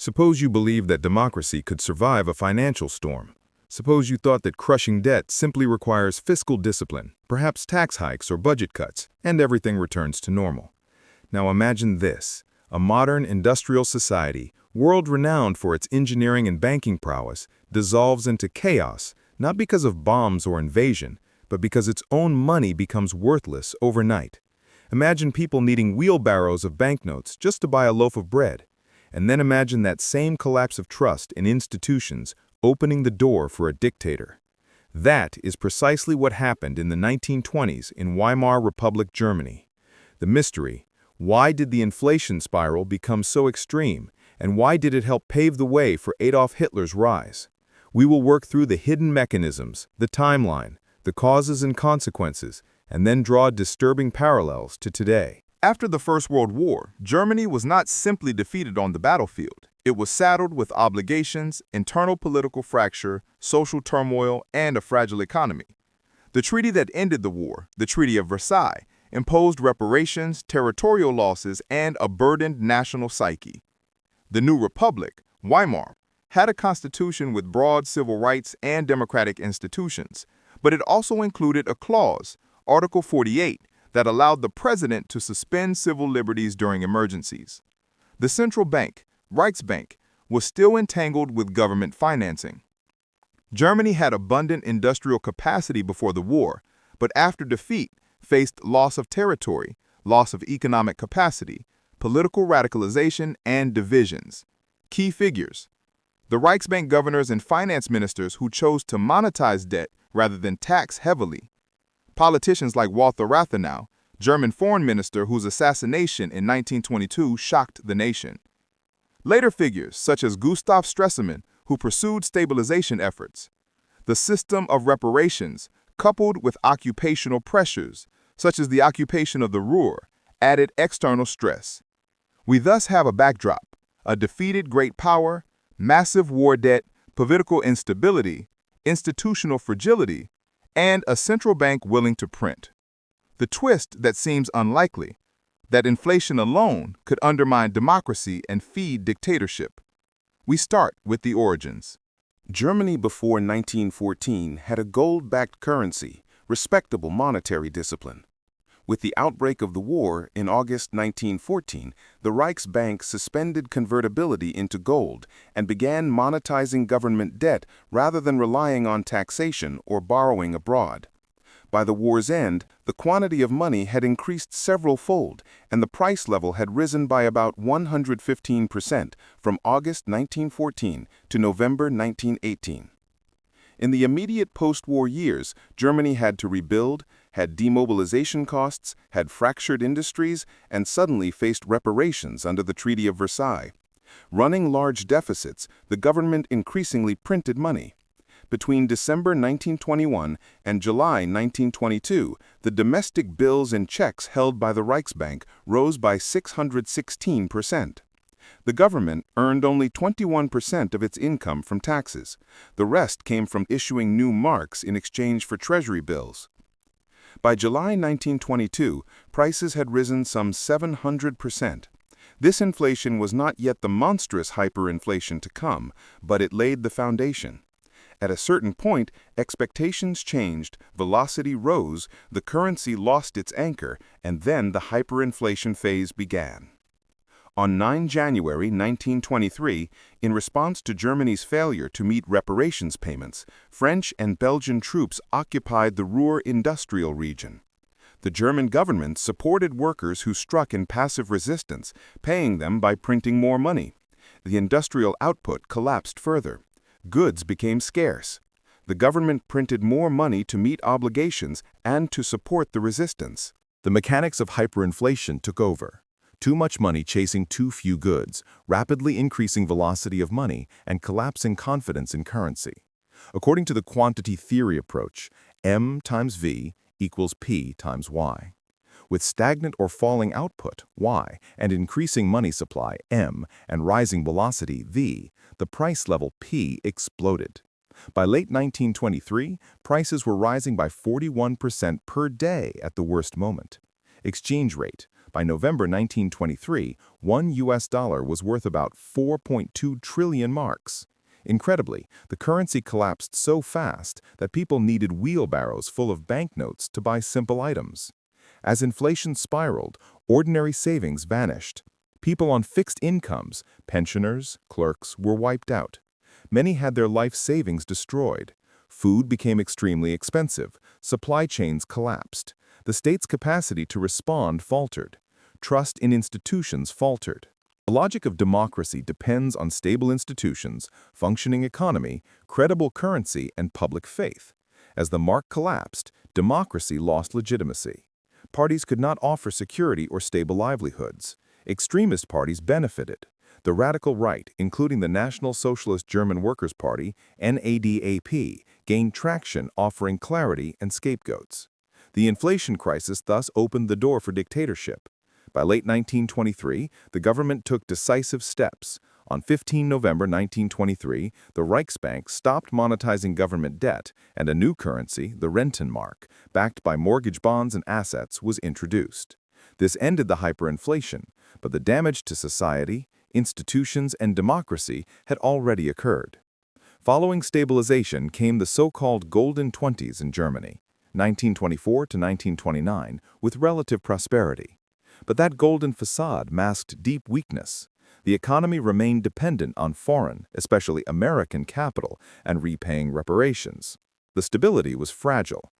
Suppose you believed that democracy could survive a financial storm. Suppose you thought that crushing debt simply requires fiscal discipline, perhaps tax hikes or budget cuts, and everything returns to normal. Now imagine this: a modern industrial society, world-renowned for its engineering and banking prowess, dissolves into chaos, not because of bombs or invasion, but because its own money becomes worthless overnight. Imagine people needing wheelbarrows of banknotes just to buy a loaf of bread. And then imagine that same collapse of trust in institutions opening the door for a dictator. That is precisely what happened in the 1920s in Weimar Republic, Germany. The mystery: why did the inflation spiral become so extreme, and why did it help pave the way for Adolf Hitler's rise? We will work through the hidden mechanisms, the timeline, the causes and consequences, and then draw disturbing parallels to today. After the First World War, Germany was not simply defeated on the battlefield. It was saddled with obligations, internal political fracture, social turmoil, and a fragile economy. The treaty that ended the war, the Treaty of Versailles, imposed reparations, territorial losses, and a burdened national psyche. The new republic, Weimar, had a constitution with broad civil rights and democratic institutions, but it also included a clause, Article 48, that allowed the president to suspend civil liberties during emergencies. The central bank, Reichsbank, was still entangled with government financing. Germany had abundant industrial capacity before the war, but after defeat faced loss of territory, loss of economic capacity, political radicalization, and divisions. Key figures: the Reichsbank governors and finance ministers who chose to monetize debt rather than tax heavily. Politicians like Walter Rathenau, German foreign minister whose assassination in 1922 shocked the nation. Later figures such as Gustav Stresemann, who pursued stabilization efforts. The system of reparations, coupled with occupational pressures, such as the occupation of the Ruhr, added external stress. We thus have a backdrop: a defeated great power, massive war debt, political instability, institutional fragility, and a central bank willing to print. The twist that seems unlikely: that inflation alone could undermine democracy and feed dictatorship. We start with the origins. Germany before 1914 had a gold-backed currency, respectable monetary discipline. With the outbreak of the war in August 1914, the Reichsbank suspended convertibility into gold and began monetizing government debt rather than relying on taxation or borrowing abroad. By the war's end, the quantity of money had increased several-fold, and the price level had risen by about 115% from August 1914 to November 1918. In the immediate post-war years, Germany had to rebuild, had demobilization costs, had fractured industries, and suddenly faced reparations under the Treaty of Versailles. Running large deficits, the government increasingly printed money. Between December 1921 and July 1922, the domestic bills and checks held by the Reichsbank rose by 616%. The government earned only 21% of its income from taxes. The rest came from issuing new marks in exchange for treasury bills. By July 1922, prices had risen some 700%. This inflation was not yet the monstrous hyperinflation to come, but it laid the foundation. At a certain point, expectations changed, velocity rose, the currency lost its anchor, and then the hyperinflation phase began. On 9 January 1923, in response to Germany's failure to meet reparations payments, French and Belgian troops occupied the Ruhr industrial region. The German government supported workers who struck in passive resistance, paying them by printing more money. The industrial output collapsed further. Goods became scarce. The government printed more money to meet obligations and to support the resistance. The mechanics of hyperinflation took over. Too much money chasing too few goods, rapidly increasing velocity of money, and collapsing confidence in currency. According to the quantity theory approach, M times V equals P times Y. With stagnant or falling output, Y, and increasing money supply, M, and rising velocity, V, the price level, P, exploded. By late 1923, prices were rising by 41% per day at the worst moment. Exchange rate, By November 1923, $1 was worth about 4.2 trillion marks. Incredibly, the currency collapsed so fast that people needed wheelbarrows full of banknotes to buy simple items. As inflation spiraled, ordinary savings vanished. People on fixed incomes, pensioners, clerks, were wiped out. Many had their life savings destroyed. Food became extremely expensive. Supply chains collapsed. The state's capacity to respond faltered. Trust in institutions faltered. The logic of democracy depends on stable institutions, functioning economy, credible currency, and public faith. As the mark collapsed, democracy lost legitimacy. Parties could not offer security or stable livelihoods. Extremist parties benefited. The radical right, including the National Socialist German Workers' Party, NADAP, gained traction, offering clarity and scapegoats. The inflation crisis thus opened the door for dictatorship. By late 1923, the government took decisive steps. On 15 November 1923, the Reichsbank stopped monetizing government debt, and a new currency, the Rentenmark, backed by mortgage bonds and assets, was introduced. This ended the hyperinflation, but the damage to society, institutions, and democracy had already occurred. Following stabilization came the so-called Golden Twenties in Germany, 1924 to 1929, with relative prosperity. But that golden facade masked deep weakness. The economy remained dependent on foreign, especially American capital, and repaying reparations. The stability was fragile.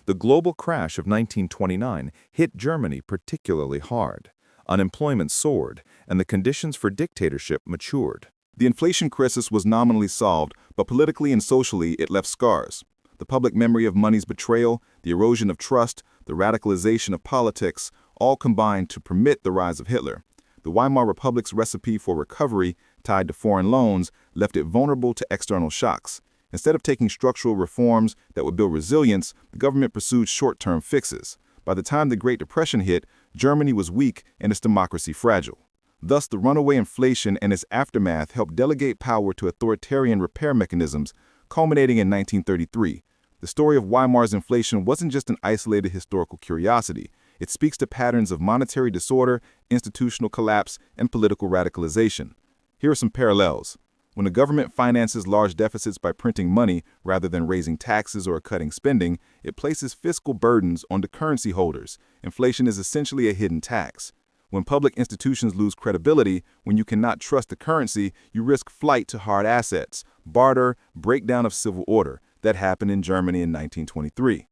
The global crash of 1929 hit Germany particularly hard. Unemployment soared, and the conditions for dictatorship matured. The inflation crisis was nominally solved, but politically and socially it left scars. The public memory of money's betrayal, the erosion of trust, the radicalization of politics, all combined to permit the rise of Hitler. The Weimar Republic's recipe for recovery, tied to foreign loans, left it vulnerable to external shocks. Instead of taking structural reforms that would build resilience, the government pursued short-term fixes. By the time the Great Depression hit, Germany was weak and its democracy fragile. Thus, the runaway inflation and its aftermath helped delegate power to authoritarian repair mechanisms, culminating in 1933. The story of Weimar's inflation wasn't just an isolated historical curiosity. It speaks to patterns of monetary disorder, institutional collapse, and political radicalization. Here are some parallels. When a government finances large deficits by printing money rather than raising taxes or cutting spending, it places fiscal burdens on the currency holders. Inflation is essentially a hidden tax. When public institutions lose credibility, when you cannot trust the currency, you risk flight to hard assets, barter, breakdown of civil order. That happened in Germany in 1923.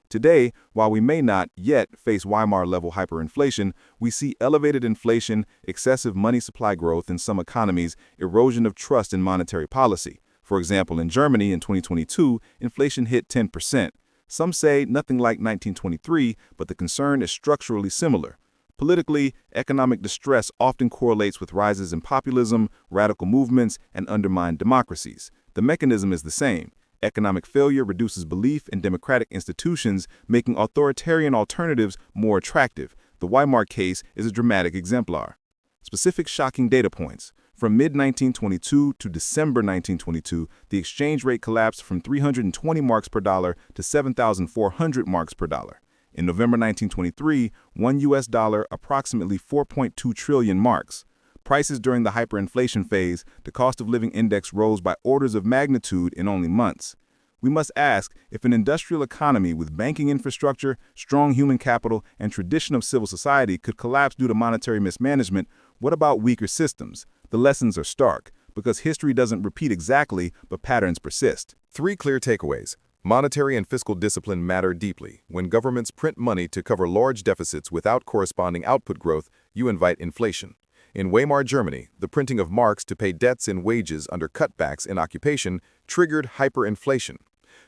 Today, while we may not yet face Weimar-level hyperinflation, we see elevated inflation, excessive money supply growth in some economies, erosion of trust in monetary policy. For example, in Germany in 2022, inflation hit 10%. Some say nothing like 1923, but the concern is structurally similar. Politically, economic distress often correlates with rises in populism, radical movements, and undermined democracies. The mechanism is the same. Economic failure reduces belief in democratic institutions, making authoritarian alternatives more attractive. The Weimar case is a dramatic exemplar. Specific shocking data points. From mid-1922 to December 1922, the exchange rate collapsed from 320 marks per dollar to 7,400 marks per dollar. In November 1923, $1 approximately 4.2 trillion marks. Prices during the hyperinflation phase, the cost of living index rose by orders of magnitude in only months. We must ask, if an industrial economy with banking infrastructure, strong human capital, and tradition of civil society could collapse due to monetary mismanagement, what about weaker systems? The lessons are stark, because history doesn't repeat exactly, but patterns persist. 3 clear takeaways. Monetary and fiscal discipline matter deeply. When governments print money to cover large deficits without corresponding output growth, you invite inflation. In Weimar Germany, the printing of marks to pay debts and wages under cutbacks in occupation triggered hyperinflation.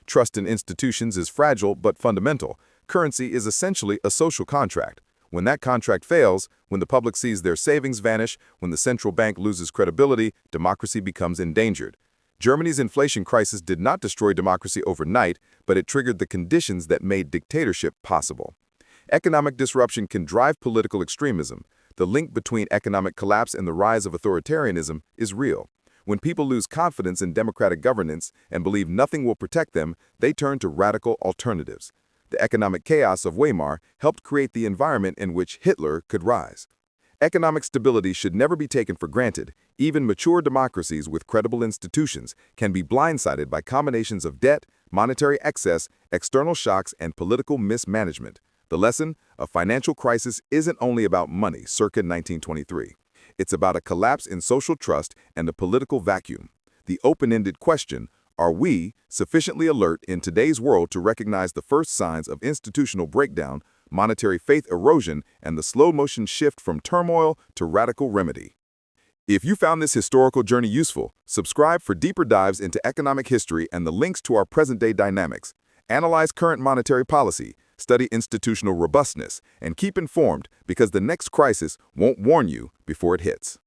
Trust in institutions is fragile but fundamental. Currency is essentially a social contract. When that contract fails, when the public sees their savings vanish, when the central bank loses credibility, democracy becomes endangered. Germany's inflation crisis did not destroy democracy overnight, but it triggered the conditions that made dictatorship possible. Economic disruption can drive political extremism. The link between economic collapse and the rise of authoritarianism is real. When people lose confidence in democratic governance and believe nothing will protect them, they turn to radical alternatives. The economic chaos of Weimar helped create the environment in which Hitler could rise. Economic stability should never be taken for granted. Even mature democracies with credible institutions can be blindsided by combinations of debt, monetary excess, external shocks, and political mismanagement. The lesson? A financial crisis isn't only about money, circa 1923. It's about a collapse in social trust and a political vacuum. The open-ended question, are we sufficiently alert in today's world to recognize the first signs of institutional breakdown, monetary faith erosion, and the slow-motion shift from turmoil to radical remedy? If you found this historical journey useful, subscribe for deeper dives into economic history and the links to our present-day dynamics. Analyze current monetary policy, study institutional robustness, and keep informed because the next crisis won't warn you before it hits.